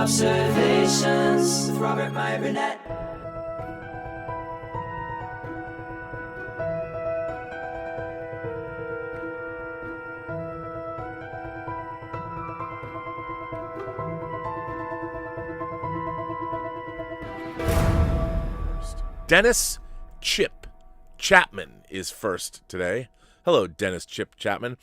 Robservations with Meyer Burnett. Dennis Chapman is first today. Hello, Dennis Chapman.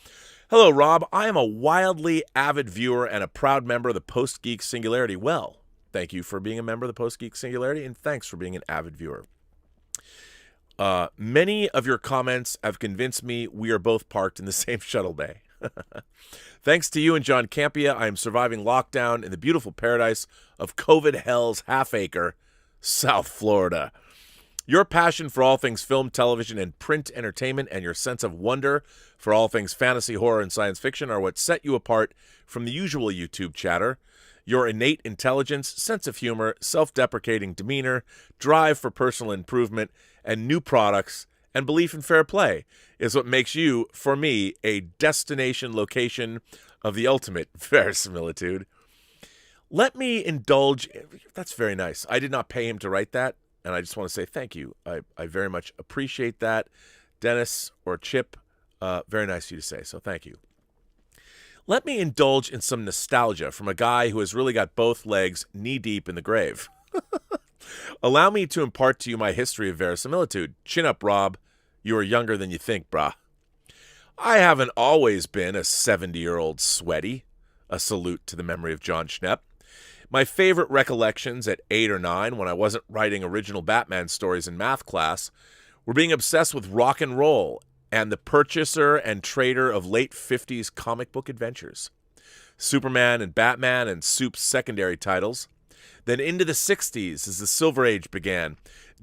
Hello, Rob. I am a wildly avid viewer and a proud member of the Post-Geek Singularity. Well, thank you for being a member of the Post-Geek Singularity, and thanks for being an avid viewer. Many of your comments have convinced me we are both parked in the same shuttle bay. Thanks to you and John Campia, I am surviving lockdown in the beautiful paradise of COVID hell's half-acre, South Florida. Your passion for all things film, television, and print entertainment, and your sense of wonder for all things fantasy, horror, and science fiction are what set you apart from the usual YouTube chatter. Your innate intelligence, sense of humor, self-deprecating demeanor, drive for personal improvement, and new products, and belief in fair play is what makes you, for me, a destination location of the ultimate verisimilitude. Let me indulge. That's very nice. I did not pay him to write that. And I just want to say thank you. I very much appreciate that. Dennis or Chip, very nice of you to say, so thank you. Let me indulge in some nostalgia from a guy who has really got both legs knee-deep in the grave. Allow me to impart to you my history of verisimilitude. Chin up, Rob. You are younger than you think, brah. I haven't always been a 70-year-old sweaty. A salute to the memory of John Schnepp. My favorite recollections at 8 or 9, when I wasn't writing original Batman stories in math class, were being obsessed with rock and roll and the purchaser and trader of late 50s comic book adventures. Superman and Batman and Soup's secondary titles. Then into the 60s as the Silver Age began.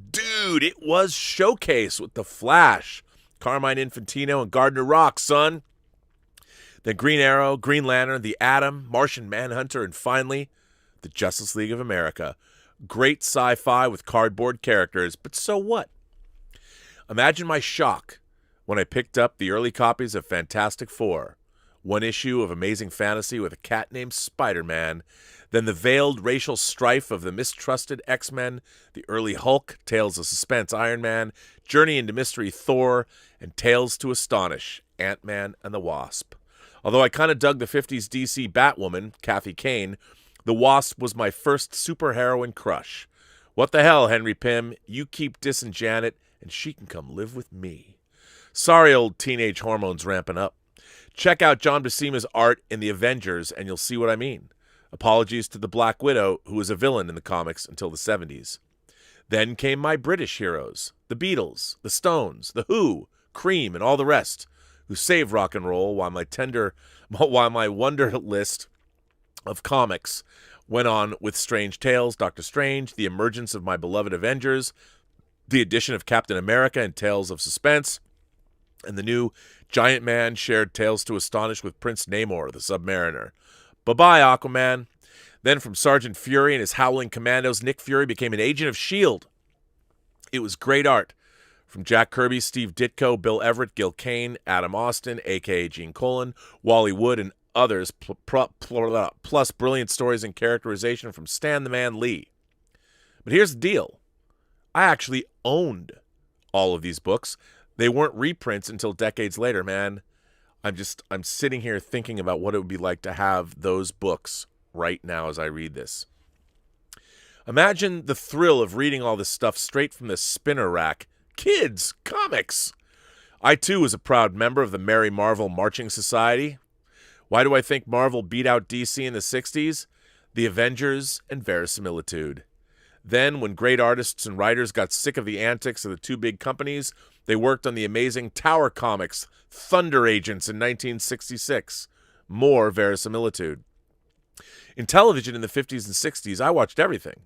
Dude, it was Showcase with The Flash, Carmine Infantino, and Gardner Rock, son. Then Green Arrow, Green Lantern, The Atom, Martian Manhunter, and finally, the Justice League of America. Great sci-fi with cardboard characters, but so what? Imagine my shock when I picked up the early copies of Fantastic Four, one issue of Amazing Fantasy with a cat named Spider-Man, then the veiled racial strife of the mistrusted X-Men, the early Hulk, Tales of Suspense Iron Man, Journey into Mystery Thor, and Tales to Astonish Ant-Man and the Wasp. Although I kind of dug the 50s DC Batwoman, Kathy Kane, the Wasp was my first superheroine crush. What the hell, Henry Pym? You keep dissing Janet, and she can come live with me. Sorry, old teenage hormones ramping up. Check out John Buscema's art in The Avengers, and you'll see what I mean. Apologies to the Black Widow, who was a villain in the comics until the 70s. Then came my British heroes, the Beatles, the Stones, the Who, Cream, and all the rest, who saved rock and roll while my wonder list of comics went on with Strange Tales, Doctor Strange, the emergence of my beloved Avengers, the addition of Captain America and Tales of Suspense, and the new Giant Man shared Tales to Astonish with Prince Namor, the Submariner. Bye-bye, Aquaman. Then from Sergeant Fury and his Howling Commandos, Nick Fury became an agent of S.H.I.E.L.D. It was great art. From Jack Kirby, Steve Ditko, Bill Everett, Gil Kane, Adam Austin, a.k.a. Gene Colan, Wally Wood, and others, plus brilliant stories and characterization from Stan the Man Lee. But here's the deal. I actually owned all of these books. They weren't reprints until decades later, man. I'm sitting here thinking about what it would be like to have those books right now as I read this. Imagine the thrill of reading all this stuff straight from the spinner rack. Kids, comics. I, too, was a proud member of the Merry Marvel Marching Society. Why do I think Marvel beat out DC in the 60s? The Avengers and verisimilitude. Then, when great artists and writers got sick of the antics of the two big companies, they worked on the amazing Tower Comics Thunder Agents in 1966. More verisimilitude. In television in the 50s and 60s, I watched everything.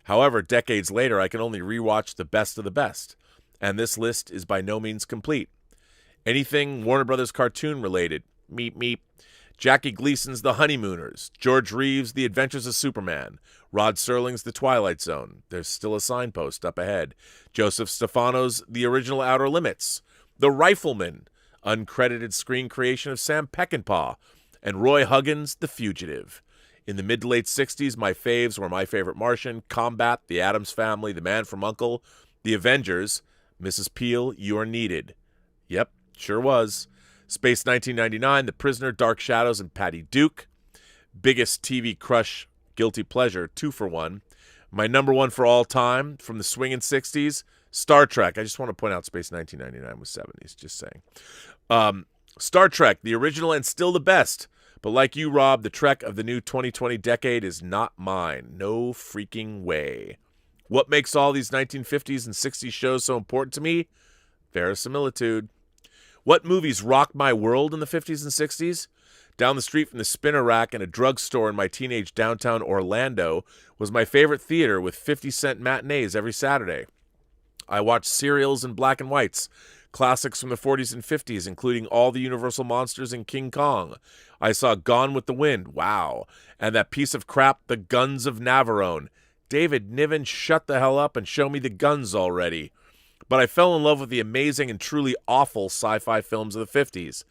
However, decades later, I can only rewatch the best of the best. And this list is by no means complete. Anything Warner Brothers cartoon related. Meep, meep. Jackie Gleason's The Honeymooners, George Reeves' The Adventures of Superman, Rod Serling's The Twilight Zone, there's still a signpost up ahead, Joseph Stefano's The Original Outer Limits, The Rifleman, uncredited screen creation of Sam Peckinpah, and Roy Huggins' The Fugitive. In the mid to late 60s, my faves were My Favorite Martian, Combat, The Addams Family, The Man from U.N.C.L.E., The Avengers, Mrs. Peel, You're Needed. Yep, sure was. Space 1999, The Prisoner, Dark Shadows, and Patty Duke. Biggest TV crush, guilty pleasure, 2 for 1. My number one for all time from the swinging 60s, Star Trek. I just want to point out Space 1999 was 70s, just saying. Star Trek, the original and still the best. But like you, Rob, the Trek of the new 2020 decade is not mine. No freaking way. What makes all these 1950s and 60s shows so important to me? Verisimilitude. What movies rocked my world in the 50s and 60s? Down the street from the spinner rack in a drugstore in my teenage downtown Orlando was my favorite theater with 50-cent matinees every Saturday. I watched serials in black and whites, classics from the 40s and 50s, including all the Universal Monsters and King Kong. I saw Gone with the Wind, wow, and that piece of crap, The Guns of Navarone. David Niven, shut the hell up and show me the guns already. But I fell in love with the amazing and truly awful sci-fi films of the 50s.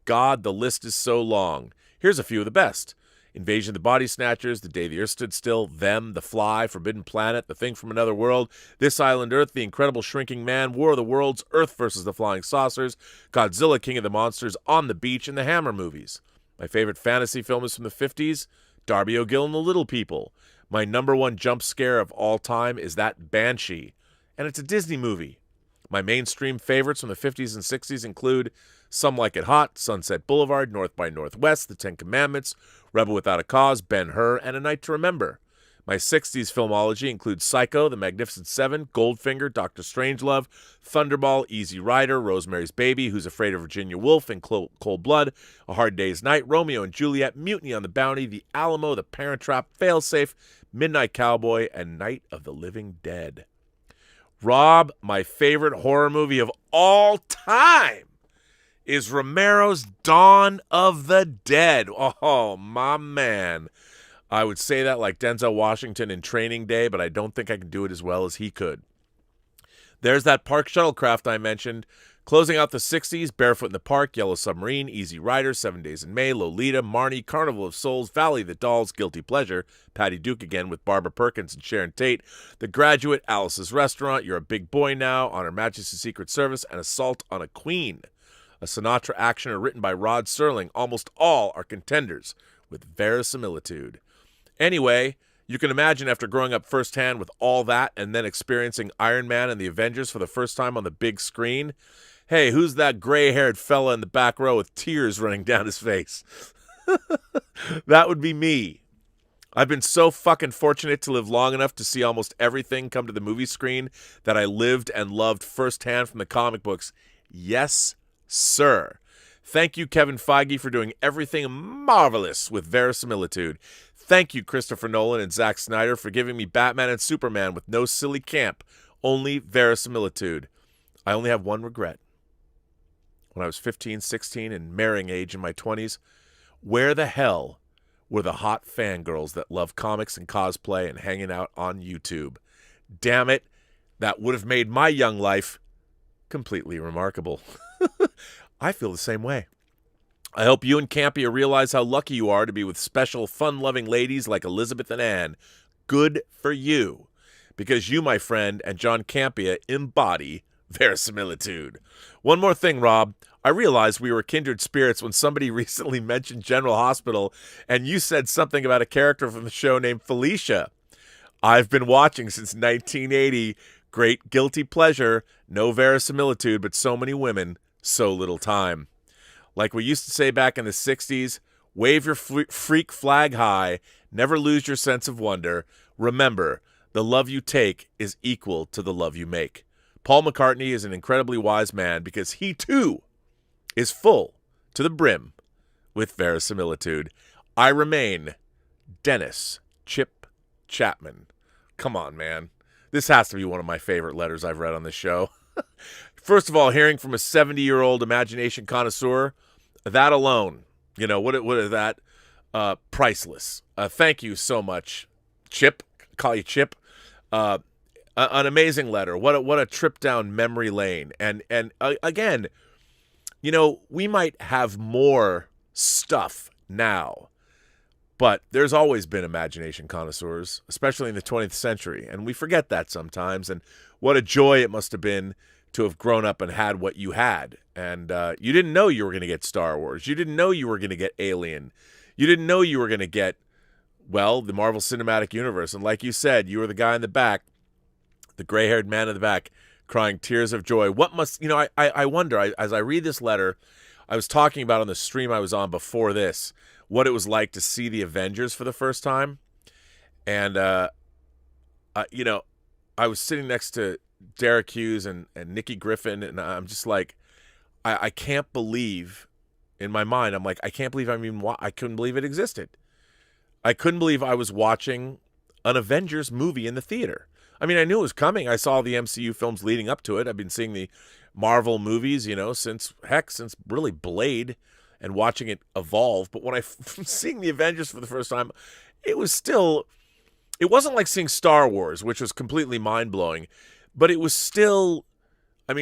God, the list is so long. Here's a few of the best. Invasion of the Body Snatchers, The Day the Earth Stood Still, Them, The Fly, Forbidden Planet, The Thing from Another World, This Island Earth, The Incredible Shrinking Man, War of the Worlds, Earth vs. the Flying Saucers, Godzilla, King of the Monsters, On the Beach, and the Hammer movies. My favorite fantasy film is from the 50s, Darby O'Gill and the Little People. My number one jump scare of all time is that Banshee, and it's a Disney movie. My mainstream favorites from the 50s and 60s include Some Like It Hot, Sunset Boulevard, North by Northwest, The Ten Commandments, Rebel Without a Cause, Ben-Hur, and A Night to Remember. My 60s filmology includes Psycho, The Magnificent Seven, Goldfinger, Dr. Strangelove, Thunderball, Easy Rider, Rosemary's Baby, Who's Afraid of Virginia Woolf, and Cold Blood, A Hard Day's Night, Romeo and Juliet, Mutiny on the Bounty, The Alamo, The Parent Trap, Failsafe, Midnight Cowboy, and Night of the Living Dead. Rob, my favorite horror movie of all time is Romero's Dawn of the Dead. Oh, my man. I would say that like Denzel Washington in Training Day, but I don't think I can do it as well as he could. There's that park shuttlecraft I mentioned. Closing out the 60s, Barefoot in the Park, Yellow Submarine, Easy Rider, 7 Days in May, Lolita, Marnie, Carnival of Souls, Valley of the Dolls, Guilty Pleasure, Patty Duke again with Barbara Perkins and Sharon Tate, The Graduate, Alice's Restaurant, You're a Big Boy Now, On Her Majesty's Secret Service, and Assault on a Queen. A Sinatra actioner written by Rod Serling. Almost all are contenders with verisimilitude. Anyway, you can imagine after growing up firsthand with all that and then experiencing Iron Man and the Avengers for the first time on the big screen, hey, who's that gray-haired fella in the back row with tears running down his face? That would be me. I've been so fucking fortunate to live long enough to see almost everything come to the movie screen that I lived and loved firsthand from the comic books. Yes, sir. Thank you, Kevin Feige, for doing everything marvelous with verisimilitude. Thank you, Christopher Nolan and Zack Snyder, for giving me Batman and Superman with no silly camp, only verisimilitude. I only have one regret. When I was 15, 16, and marrying age in my 20s, where the hell were the hot fangirls that love comics and cosplay and hanging out on YouTube? Damn it, that would have made my young life completely remarkable. I feel the same way. I hope you and Campia realize how lucky you are to be with special, fun-loving ladies like Elizabeth and Anne. Good for you. Because you, my friend, and John Campia embody verisimilitude. One more thing, Rob. I realized we were kindred spirits when somebody recently mentioned General Hospital, and you said something about a character from the show named Felicia. I've been watching since 1980. Great guilty pleasure. No verisimilitude, but so many women, so little time. Like we used to say back in the 60s, wave your freak flag high, never lose your sense of wonder. Remember, the love you take is equal to the love you make. Paul McCartney is an incredibly wise man because he, too, is full to the brim with verisimilitude. I remain Dennis Chip Chapman. Come on, man. This has to be one of my favorite letters I've read on this show. First of all, hearing from a 70-year-old imagination connoisseur, that alone, you know, what is that? Priceless. Thank you so much, Chip. Call you Chip. An amazing letter. What a trip down memory lane. And again, you know, we might have more stuff now, But there's always been imagination connoisseurs, especially in the 20th century, and we forget that sometimes. And what a joy it must have been to have grown up and had what you had. And you didn't know you were going to get Star Wars. You didn't know you were going to get Alien. You didn't know you were going to get, well, the Marvel Cinematic Universe. And like you said, you were the guy in the back, the gray-haired man in the back, crying tears of joy. What must, I wonder, as I read this letter, I was talking about on the stream I was on before this, what it was like to see the Avengers for the first time. And, I was sitting next to Derek Hughes and Nikki Griffin, and I'm just like, I can't believe, in my mind, I'm like, I can't believe I couldn't believe it existed. I couldn't believe I was watching an Avengers movie in the theater. I mean, I knew it was coming. I saw the MCU films leading up to it. I've been seeing the Marvel movies, since really Blade, and watching it evolve. But when I seeing the Avengers for the first time, it wasn't like seeing Star Wars, which was completely mind-blowing, but it was still,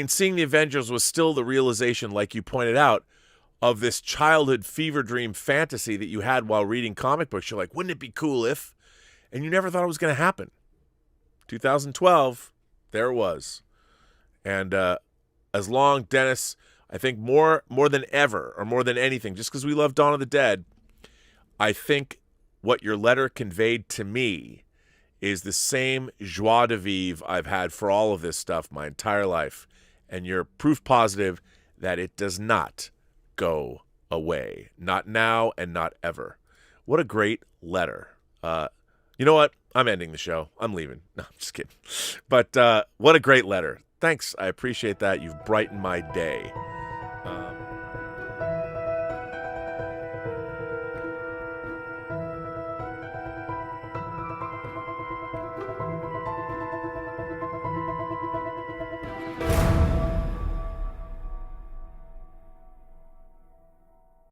seeing the Avengers was still the realization, like you pointed out, of this childhood fever dream fantasy that you had while reading comic books. You're like, wouldn't it be cool if? And you never thought it was going to happen. 2012, there it was. And as long, Dennis, I think more than ever, or more than anything, just because we love Dawn of the Dead, I think what your letter conveyed to me is the same joie de vivre I've had for all of this stuff my entire life. And you're proof positive that it does not go away. Not now and not ever. What a great letter. You know what? I'm ending the show. I'm leaving. No, I'm just kidding. But what a great letter. Thanks. I appreciate that. You've brightened my day.